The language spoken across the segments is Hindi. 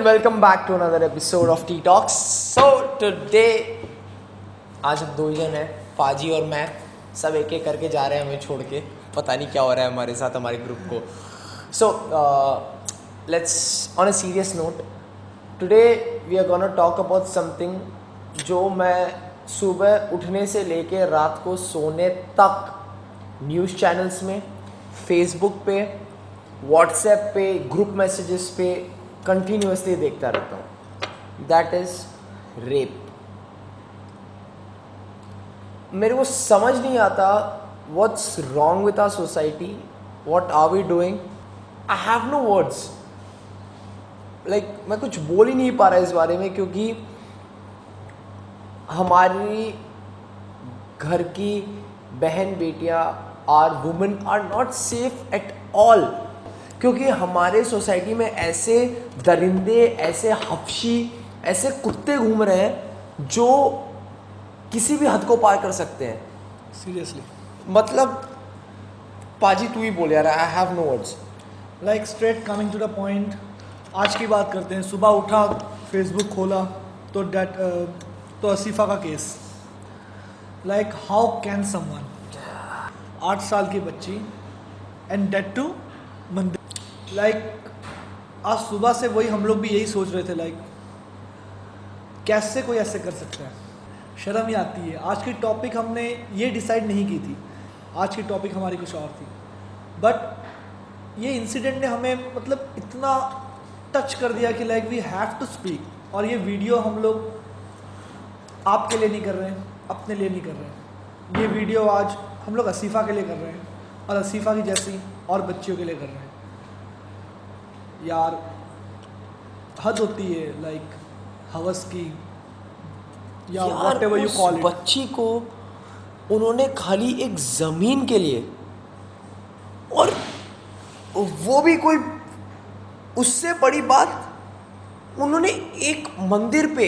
welcome back to another episode of Tea Talks. So today आज हम दो ही जन हैं, पाजी और मैं. सब एक एक करके जा रहे हैं हमें छोड़ के. पता नहीं क्या हो रहा है हमारे साथ, हमारे ग्रुप को. So let's on a serious note, today we are gonna talk about something जो मैं सुबह उठने से लेके रात को सोने तक न्यूज़ चैनल्स में, फेसबुक पे, व्हाट्सएप पे, ग्रुप मैसेजेस पे कंटिन्यूसली देखता रहता हूँ. That is rape. मेरे को समझ नहीं आता what's wrong with our society, what are we doing. I have no words. Like मैं कुछ बोल ही नहीं पा रहा इस बारे में, क्योंकि हमारी घर की बहन बेटियाँ are women are not safe at all. क्योंकि हमारे सोसाइटी में ऐसे दरिंदे, ऐसे हफ्शी, ऐसे कुत्ते घूम रहे हैं जो किसी भी हद को पार कर सकते हैं. सीरियसली मतलब पाजी तू ही बोल यार, I have no words. Like straight coming to the point, आज की बात करते हैं. सुबह उठा, फेसबुक खोला तो असीफा का case. Like how can someone, 8 साल की बच्ची एंड डेट टू मंदिर. लाइक आज सुबह से वही हम लोग भी यही सोच रहे थे, लाइक कैसे कोई ऐसे कर सकता है. शर्म ही आती है. आज की टॉपिक हमने ये डिसाइड नहीं की थी. आज की टॉपिक हमारी कुछ और थी, बट ये इंसिडेंट ने हमें मतलब इतना टच कर दिया कि like we have to speak. और ये वीडियो हम लोग आपके लिए नहीं कर रहे हैं, अपने लिए नहीं कर रहे हैं. ये वीडियो आज हम लोग असीफ़ा के लिए कर रहे हैं, और असीफ़ा की जैसी और बच्चियों के लिए कर रहे हैं. यार हद होती है, लाइक हवस की या व्हाटएवर यू कॉल इट. बच्ची को उन्होंने खाली एक ज़मीन के लिए, और वो भी कोई उससे बड़ी बात, उन्होंने एक मंदिर पे,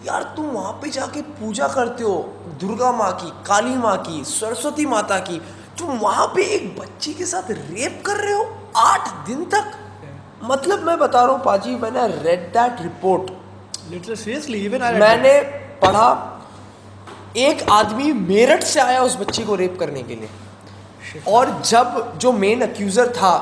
यार तुम वहाँ पे जाके पूजा करते हो दुर्गा माँ की, काली माँ की, सरस्वती माता की, तुम वहाँ पे एक बच्ची के साथ रेप कर रहे हो 8 दिन तक. मतलब मैं बता रहा हूँ पाजी, मैंने read that report, literally seriously even मैंने पढ़ा. एक आदमी मेरठ से आया उस बच्ची को रेप करने के लिए, और जब जो मेन अक्यूजर था,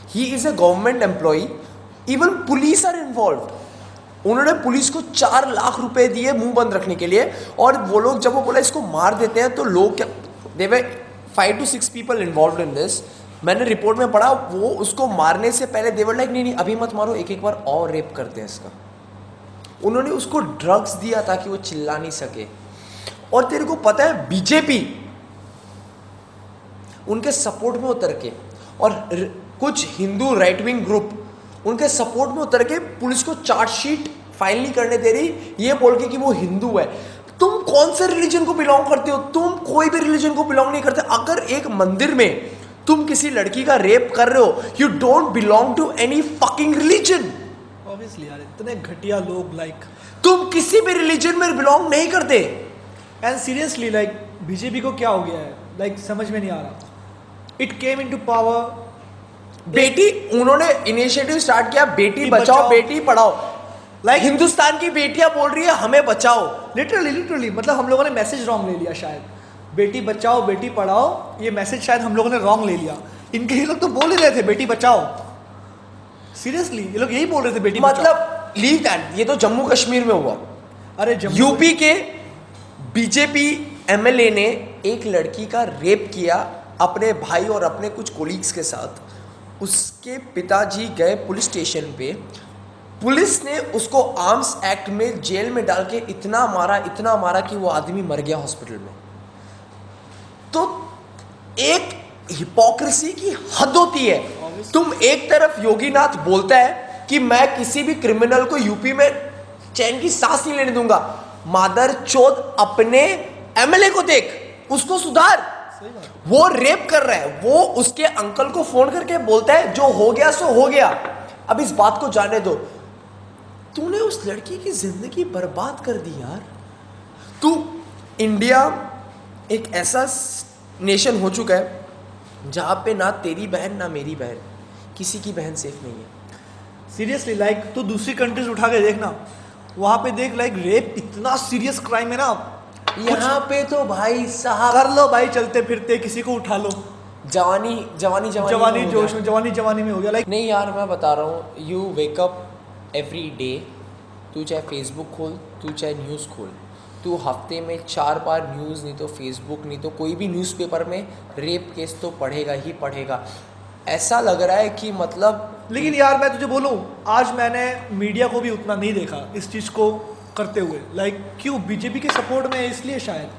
he is a government employee. Even police are involve. उन्होंने पुलिस को 4 लाख रुपए दिए मुंह बंद रखने के लिए. और वो लोग जब वो बोला इसको मार देते हैं, तो लोग क्या, दे वर 5 to 6 people involve in this. मैंने रिपोर्ट में पढ़ा, वो उसको मारने से पहले दे वर लाइक नहीं अभी मत मारो, एक बार और रेप करते हैं इसका. उन्होंने उसको ड्रग्स दिया ताकि वो चिल्ला नहीं सके. और तेरे को पता है बीजेपी उनके सपोर्ट में उतर के, और कुछ हिंदू राइट विंग ग्रुप उनके सपोर्ट में उतर के पुलिस को चार्जशीट फाइल नहीं करने दे रही, ये बोल के कि वो हिंदू है. तुम कौन से रिलीजन को बिलोंग करते हो? तुम कोई भी रिलीजन को बिलोंग नहीं करते. अगर एक मंदिर में तुम किसी लड़की का रेप कर रहे हो, you don't belong to any fucking religion. Obviously यार, इतने घटिया लोग. लाइक तुम किसी भी रिलीजन में बिलोंग नहीं करते. एंड सीरियसली लाइक बीजेपी को क्या हो गया है, लाइक समझ में नहीं आ रहा. It came into power. बेटी, उन्होंने इनिशिएटिव स्टार्ट किया, बेटी बचाओ बेटी पढ़ाओ. लाइक हिंदुस्तान की बेटियां बोल रही है हमें बचाओ. लिटरली मतलब हम लोगों ने मैसेज रॉन्ग ले लिया शायद. बेटी बचाओ बेटी पढ़ाओ, ये मैसेज शायद हम लोगों ने रॉन्ग ले लिया. इनके ये लोग तो बोल ही रहे थे बेटी बचाओ. सीरियसली ये लोग यही बोल रहे थे बेटी मतलब लीव दैट. ये तो जम्मू कश्मीर में हुआ. अरे यूपी के बीजेपी एमएलए ने एक लड़की का रेप किया अपने भाई और अपने कुछ कोलीग्स के साथ. उसके पिताजी गए पुलिस स्टेशन पे. पुलिस ने उसको आर्म्स एक्ट में जेल में डाल के इतना मारा कि वो आदमी मर गया हॉस्पिटल में. तो एक हिपोक्रेसी की हद होती है. तुम एक तरफ योगीनाथ बोलता है कि मैं किसी भी क्रिमिनल को यूपी में चैन की सांस नहीं लेने दूंगा. मादर चोद अपने एमएलए को देख, उसको सुधार. वो रेप कर रहा है, वो उसके अंकल को फोन करके बोलता है जो हो गया सो हो गया, अब इस बात को जाने दो. तूने उस लड़की की जिंदगी बर्बाद कर दी यार. तू, इंडिया एक ऐसा नेशन हो चुका है जहाँ पे ना तेरी बहन ना मेरी बहन, किसी की बहन सेफ नहीं है. सीरियसली लाइक तो दूसरी कंट्रीज उठा के देखना, वहाँ पे देख लाइक रेप इतना सीरियस क्राइम है ना, यहाँ पे तो भाई साहब कर लो भाई चलते फिरते किसी को उठा लो, जवानी जवानी जवानी हो जोश गया। में जवानी में हो गया लाइक। नहीं यार मैं बता रहा हूँ, यू वेकअप एवरी डे, तू चाहे फेसबुक खोल, तू चाहे न्यूज़ खोल, तू हफ्ते में 4 बार न्यूज़ नहीं तो फेसबुक नहीं तो कोई भी न्यूज़पेपर में रेप केस तो पढ़ेगा ही पढ़ेगा। ऐसा लग रहा है कि मतलब लेकिन यार मैं तुझे बोलूँ, आज मैंने मीडिया को भी उतना नहीं देखा इस चीज़ को करते हुए, लाइक क्यों बीजेपी के सपोर्ट में है इसलिए शायद।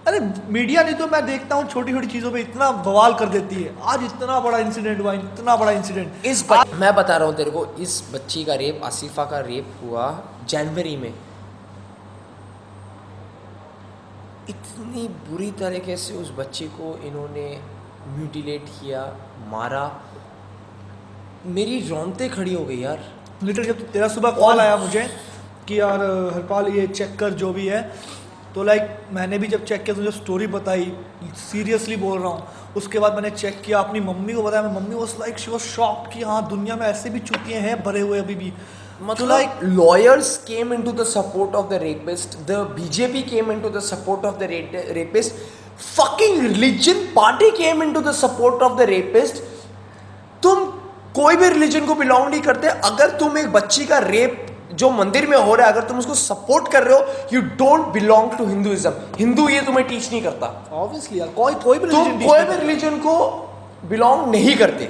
अरे मीडिया नहीं तो मैं देखता हूँ छोटी छोटी चीज़ों पे इतना बवाल कर देती है। आज इतना बड़ा इंसिडेंट हुआ, इतना बड़ा इंसिडेंट। मैं बता रहा हूँ तेरे को, इस बच्ची का रेप, आसिफा का रेप हुआ जनवरी में। इतनी बुरी तरीके से उस बच्ची को इन्होंने म्यूटिलेट किया, मारा, मेरी रोंगटे खड़ी हो गई यार। लिटरली जब तेरा सुबह कॉल आया मुझे कि यार हरपाल ये चेक कर जो भी है, तो लाइक मैंने भी जब चेक किया, तुझे स्टोरी बताई, सीरियसली बोल रहा हूँ। उसके बाद मैंने चेक किया, अपनी मम्मी को बताया, mummy was like she was shocked कि हाँ दुनिया में ऐसे भी चुतिए हैं भरे हुए अभी भी। मतलब like lawyers came into the support of the rapist, the BJP came into the support of the rapist, fucking religion party came into the support of the rapist। तुम कोई भी रिलीजन को बिलोंग नहीं करते, अगर तुम एक बच्ची का रेप जो मंदिर में हो रहा है अगर तुम उसको सपोर्ट कर रहे हो, you don't belong to Hinduism. Hindu ये तुम्हें टीच नहीं करता। ऑब्वियसली यार कोई भी तुम कोई भी रिलीजन को बिलोंग नहीं करते।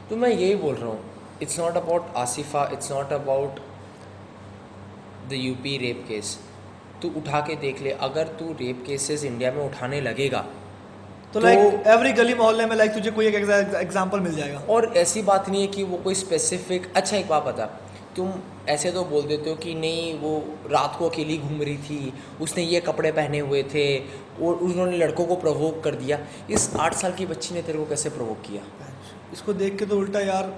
तो मैं यही बोल रहा हूँ, it's not about Asifa, it's not about the UP rape case. तू उठा के देख ले, अगर तू रेप केसेस इंडिया में उठाने लगेगा तो लाइक एवरी गली मोहल्ले में लाइक तुझे कोई एक एग्जांपल मिल जाएगा। और ऐसी बात नहीं है कि वो कोई स्पेसिफिक। अच्छा एक बात बता, तुम ऐसे तो बोल देते हो कि नहीं वो रात को अकेली घूम रही थी, उसने ये कपड़े पहने हुए थे और उन्होंने लड़कों को प्रोवोक कर दिया। इस 8 साल की बच्ची ने तेरे को कैसे प्रोवोक किया? इसको देख के तो उल्टा यार,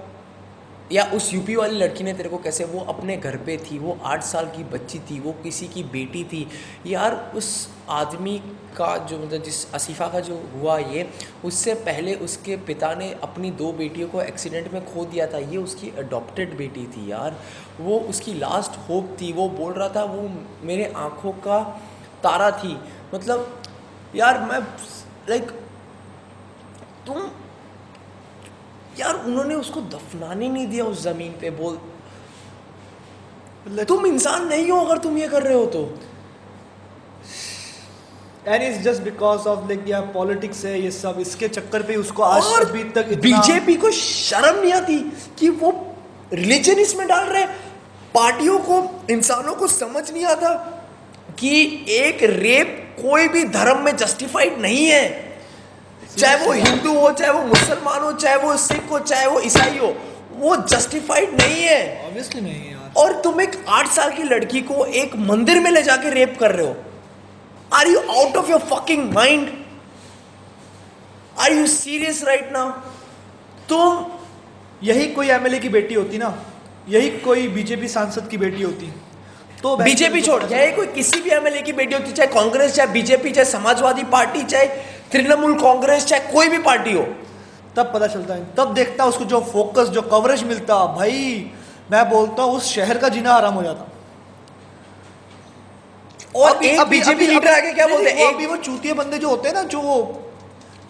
या उस यूपी वाली लड़की ने तेरे को कैसे, वो अपने घर पे थी, वो 8 साल की बच्ची थी, वो किसी की बेटी थी यार। उस आदमी का जो मतलब जिस आसिफा का जो हुआ ये, उससे पहले उसके पिता ने अपनी 2 बेटियों को एक्सीडेंट में खो दिया था। ये उसकी अडॉप्टेड बेटी थी यार, वो उसकी लास्ट होप थी। वो बोल रहा था वो मेरे आँखों का तारा थी। मतलब यार मैं लाइक तुम यार, उन्होंने उसको दफनाने नहीं दिया उस जमीन पे। बोल तुम इंसान नहीं हो अगर तुम ये कर रहे हो तो। And it's just because of like यार पॉलिटिक्स है ये सब, इसके चक्कर पे उसको आज और अभी तक बीजेपी को शर्म नहीं आती कि वो रिलीजन इसमें डाल रहे। पार्टियों को, इंसानों को समझ नहीं आता कि एक रेप कोई भी धर्म में जस्टिफाइड नहीं है। चाहे वो हिंदू हो, चाहे वो मुसलमान हो, चाहे वो सिख हो, चाहे वो ईसाई हो, वो जस्टिफाइड नहीं है। ऑब्वियसली नहीं है यार। और तुम एक 8 साल की लड़की को एक मंदिर में ले जाके रेप कर रहे हो। Are you out of your fucking mind? Are you serious right now? तुम यही कोई एमएलए की बेटी होती ना, यही कोई बीजेपी सांसद की बेटी होती तो बीजेपी छोड़, चाहे कोई किसी भी एमएलए की बेटी होती, चाहे कांग्रेस, चाहे बीजेपी, चाहे समाजवादी पार्टी, चाहे तृणमूल कांग्रेस, चाहे कोई भी पार्टी हो, तब पता चलता है, तब देखता उसको जो फोकस, जो कवरेज मिलता। भाई मैं बोलता हूँ उस शहर का जीना आराम हो जाता। और एक बीजेपी लीडर आके क्या बोलते हैं, अभी वो चूतिए बंदे जो होते हैं ना, जो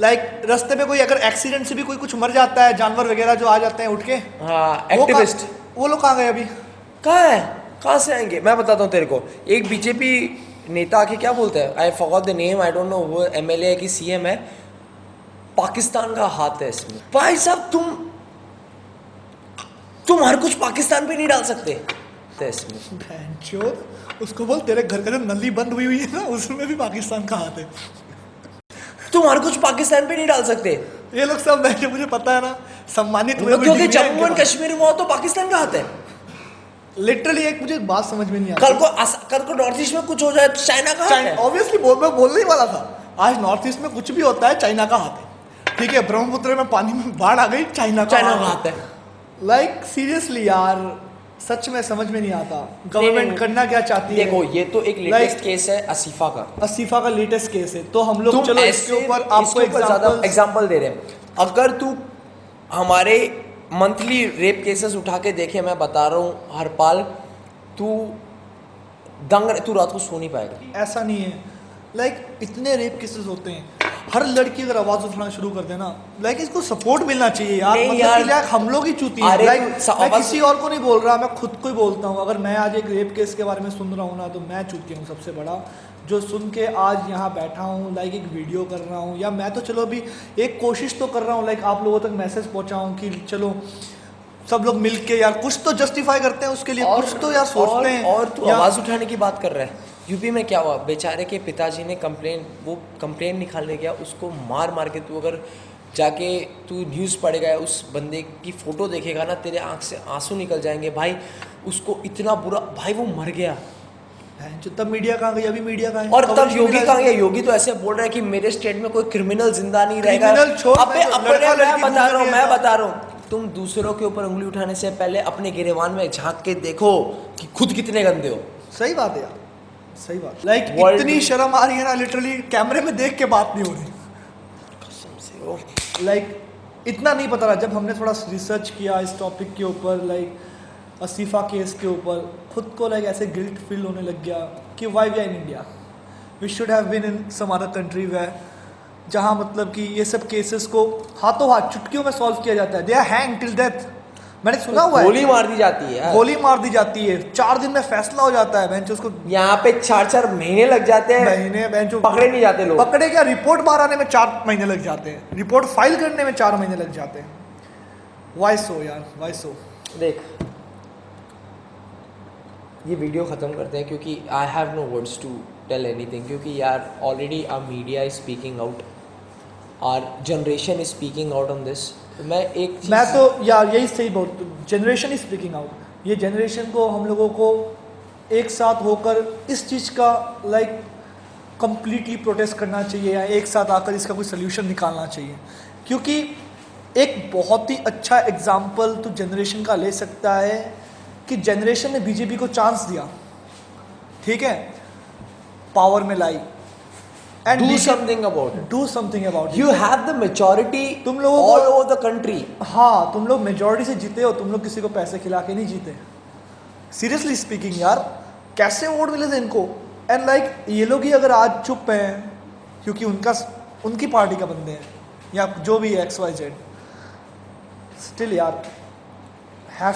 लाइक रास्ते में कोई अगर एक्सीडेंट से भी कोई कुछ मर जाता है, जानवर वगैरह जो आ जाते हैं उठ के, हाँ एक्टिविस्ट, वो लोग कहाँ गए अभी? कहाँ है, कहाँ से आएंगे? मैं बताता हूँ तेरे को, एक बीजेपी नेता आके क्या बोलता है, I forgot the name, I don't know वो एमएलए है कि सीएम है, पाकिस्तान का हाथ है इसमें। भाई साहब तुम हर कुछ पाकिस्तान पे नहीं डाल सकते इसमें। भैंचोद, उसको बोल तेरे घर का जो नली बंद हुई हुई है ना, उसमें भी पाकिस्तान का हाथ है। तुम हर कुछ पाकिस्तान पे नहीं डाल सकते। ये लोग सब बैठे, मुझे पता है ना, सम्मानित हुए, क्योंकि जम्मू एंड कश्मीर में हो तो पाकिस्तान का हाथ है। लिटरली एक मुझे बात समझ में नहीं आती, कल को नॉर्थ ईस्ट में कुछ हो जाए तो चाइना का हाथ है। ऑब्वियसली मैं बोलने ही वाला था, आज नॉर्थ ईस्ट में कुछ भी होता है चाइना का हाथ है। ठीक है, ब्रह्मपुत्र में पानी में बाढ़ आ गई, चाइना का हाथ है। लाइक सीरियसली यार, सच में समझ में नहीं आता गवर्नमेंट करना क्या चाहती है। देखो ये तो एक लेटेस्ट केस है आसिफा का, आसिफा का लेटेस्ट केस है, तो हम लोग चलो इसके ऊपर आपको एग्जांपल दे रहे हैं। अगर तू हमारे मंथली रेप केसेस उठा के देखे, मैं बता रहा हूँ हरपाल, तू तू रात को सो नहीं पाएगा। ऐसा नहीं है, लाइक इतने रेप केसेस होते हैं, हर लड़की अगर आवाज उठाना शुरू कर देना, लाइक इसको सपोर्ट मिलना चाहिए यार। नहीं मतलब यार, कि यार हम लोग ही चूती हैं। अरे लाइक तू मैं आवाज- किसी और को नहीं बोल रहा, मैं खुद को ही बोलता हूँ। अगर मैं आज एक रेप केस के बारे में सुन रहा हूँ ना, तो मैं चूती हूँ सबसे बड़ा, जो सुन के आज यहाँ बैठा हूँ, लाइक एक वीडियो कर रहा हूँ, या मैं तो चलो अभी एक कोशिश तो कर रहा हूँ, लाइक आप लोगों तक मैसेज पहुँचाऊँ कि चलो सब लोग मिल के यार कुछ तो जस्टिफाई करते हैं उसके लिए, कुछ तो यार सोचते हैं। और तू या- आवाज़ उठाने की बात कर रहा है। यूपी में क्या हुआ, बेचारे के पिताजी ने कंप्लेन निकालने गया, उसको मार मार के, तू अगर जाके तू न्यूज़ पढ़ेगा, उस बंदे की फ़ोटो देखेगा ना, तेरे आंख से आंसू निकल जाएंगे भाई। उसको इतना बुरा, भाई वो मर गया। जो तब मीडिया कहाँ गई, अभी मीडिया कहाँ है? और coverage तब योगी मिला कहाँ है। गया? योगी तो ऐसे बोल रहा है कि मेरे स्टेट में कोई क्रिमिनल जिंदा नहीं रहेगा। Criminal छोड़, अबे मैं तो अपने लड़का मैं लड़की बता रहा हूँ, घूम मैं रही बता रहा हूँ, तुम दूसरों के ऊपर उंगली उठाने से पहले अपने गिरेबान में झांक के देखो कि खुद कितने गंदे हो। सही बात है यार, सही बात। लाइक World- इतनी शर्म आ रही है ना, लिटरली कैमरे में देख के बात नहीं हो रही। कसम से ओ। लाइक इतना नहीं पता रहा, जब हमने थोड़ा रिसर्च किया इस टॉपिक के ऊपर, लाइक असीफा केस के ऊपर, खुद को लाइक ऐसे गिल्ट फील होने लग गया कि why we are in India, we should have been in some other country वे, जहाँ मतलब कि ये सब केसेस को हाथों हाथ चुटकियों में सॉल्व किया जाता है। They are hang till death, मैंने सुना हुआ है। गोली मार दी जाती है यार। गोली मार दी जाती है, 4 दिन में फैसला हो जाता है। बेंच उसको यहाँ पे 4-4 महीने लग जाते हैं, महीने बेंच पकड़े नहीं जाते लोग। पकड़े क्या, रिपोर्ट बाहर आने में 4 महीने लग जाते हैं, रिपोर्ट फाइल करने में 4 महीने लग जाते हैं। वाई सो यार, वाई सो। देख, ये वीडियो ख़त्म करते हैं क्योंकि I have no words to tell anything, क्योंकि यार already our media is speaking out, our generation is speaking out on this. मैं एक चीज़, मैं तो यार यही सही बोल, जनरेशन इज स्पीकिंग आउट। ये जनरेशन को, हम लोगों को एक साथ होकर इस चीज़ का लाइक कंप्लीटली प्रोटेस्ट करना चाहिए, या एक साथ आकर इसका कोई सोल्यूशन निकालना चाहिए। क्योंकि एक बहुत ही अच्छा एग्जाम्पल तो जनरेशन का ले सकता है कि जनरेशन ने बीजेपी को चांस दिया, ठीक है, पावर में लाई, and do something about it, do something about you have the majority तुम लोगों को- ऑल ओवर द कंट्री। हाँ, तुम लोग मेजॉरिटी से जीते हो, तुम लोग किसी को पैसे खिला के नहीं जीते। सीरियसली स्पीकिंग यार, कैसे वोट मिले थे इनको? एंड लाइक ये लोग ही अगर आज चुप हैं क्योंकि उनकी पार्टी का बंदे हैं, या जो भी है XYZ, स्टिल यार हैव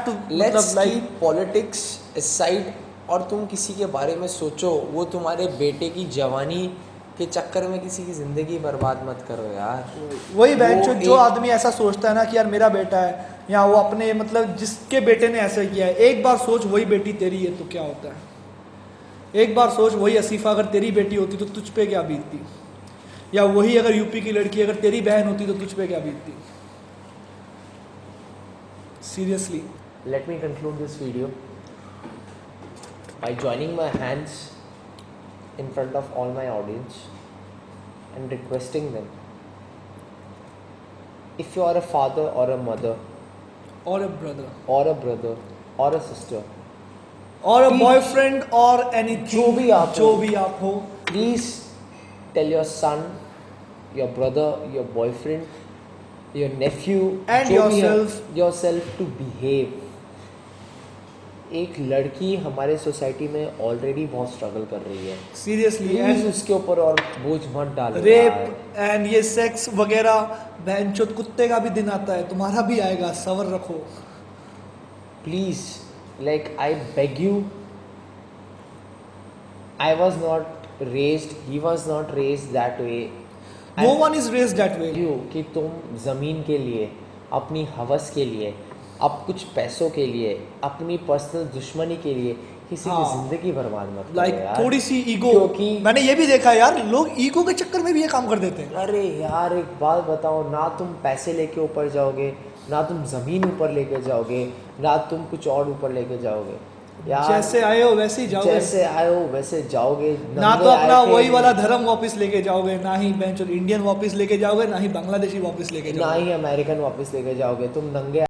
टू लेट्स मतलब लाइक कीप पॉलिटिक्स असाइड, और तुम किसी के बारे में सोचो, वो तुम्हारे बेटे की जवानी के चक्कर में किसी की ज़िंदगी बर्बाद मत करो यार। वही बेंच वो जो एक- आदमी ऐसा सोचता है ना कि यार मेरा बेटा है, या वो अपने मतलब जिसके बेटे ने ऐसा किया है, एक बार सोच वही बेटी तेरी है तो क्या होता है। एक बार सोच वही असीफा अगर तेरी बेटी होती तो तुझ पे क्या बीतती, या वही अगर यूपी की लड़की अगर तेरी बहन होती तो तुझ पे क्या बीतती। Seriously Let me conclude this video by joining my hands in front of all my audience and requesting them, if you are a father or a mother और a brother or a brother or a sister, और अ Please, बॉयफ्रेंड और एनीथिंग, जो भी आप जो हो। भी आप हो, please tell your son, your brother, your boyfriend, your nephew And जो भी है, yourself. yourself to behave. एक लड़की हमारे सोसाइटी में ऑलरेडी बहुत स्ट्रगल कर रही है, सीरियसली। प्लीज एंड उसके ऊपर और बोझ मत डालो। रेप एंड ये सेक्स वगैरह, बहनचोद कुत्ते का भी दिन आता है, तुम्हारा भी आएगा, सबर रखो। Please, like I beg you, I was not raised, he was not raised that way. No one is raised that way. You कि तुम ज़मीन के लिए, अपनी हवस के लिए, अब कुछ पैसों के लिए, अपनी पर्सनल दुश्मनी के लिए किसी की हाँ। ज़िंदगी बर्बाद मत करो लाइक यार। थोड़ी सी ईगो, क्योंकि मैंने ये भी देखा है यार, लोग ईगो के चक्कर में भी ये काम कर देते हैं। अरे यार एक बात बताओ, ना तुम पैसे लेके ऊपर जाओगे, ना तुम ज़मीन ऊपर लेके जाओगे, ना तुम कुछ और ऊपर लेके जाओगे यार। जैसे आए हो वैसे ही जाओगे, जैसे आए हो वैसे जाओगे। ना नंगे तो अपना आए थे, वही वाला धर्म वापस लेके जाओगे, ना ही बेंच इंडियन वापस लेके जाओगे, ना ही बांग्लादेशी वापस लेके ना जाओगे। ही अमेरिकन वापस लेके जाओगे। तुम नंगे